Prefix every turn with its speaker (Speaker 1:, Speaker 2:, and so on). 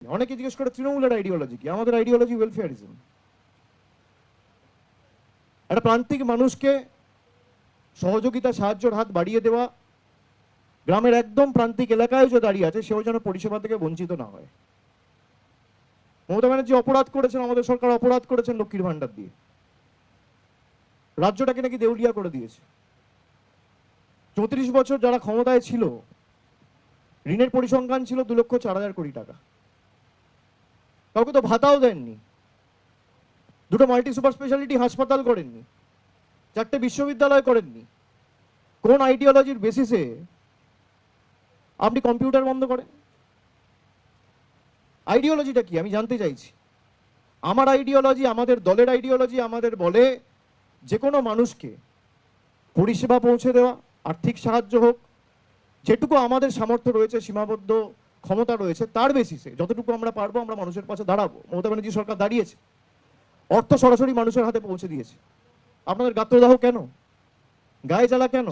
Speaker 1: অনেকে জিজ্ঞেস করে তৃণমূলের আইডিওলজি কি? আমাদের আইডিওলজি ওয়েলফেয়ারিজম। একটা প্রান্তিক মানুষকে সহযোগিতা, সাহায্যের হাত বাড়িয়ে দেওয়া, গ্রামের একদম প্রান্তিক এলাকায় যে দাঁড়িয়ে আছে সেও যেন পরিষেবা থেকে বঞ্চিত না হয়। মমতা ব্যানার্জি অপরাধ করেছেন, আমাদের সরকার অপরাধ করেছেন লক্ষ্মীর ভান্ডার দিয়ে, রাজ্যটাকে নাকি দেউলিয়া করে দিয়েছে। 34 বছর যারা ক্ষমতায় ছিল, ঋণের পরিসংখ্যান ছিল 2,04,000 কোটি টাকা। কাউকে তো ভাতাও দেননি, দুটো মাল্টি সুপার স্পেশালিটি হাসপাতাল করেননি, 4টে বিশ্ববিদ্যালয় করেননি। কোন আইডিওলজির বেসিসে আপনি কম্পিউটার বন্ধ করেন? আইডিওলজিটা কি আমি জানতে চাইছি। আমার আইডিওলজি, আমাদের দলের আইডিওলজি আমাদের বলে যে কোনো মানুষকে পরিষেবা পৌঁছে দেওয়া, আর্থিক সাহায্য হোক, যেটুকু আমাদের সামর্থ্য রয়েছে, সীমাবদ্ধ ক্ষমতা রয়েছে, তার বেসিসে যতটুকু আমরা পারবো আমরা মানুষের পাশে দাঁড়াবো। মমতা ব্যানার্জি সরকার দাঁড়িয়েছে, অর্থ সরাসরি মানুষের হাতে পৌঁছে দিয়েছে। আপনাদের গাত্রদাহ কেন? গায়ে জ্বালা কেন?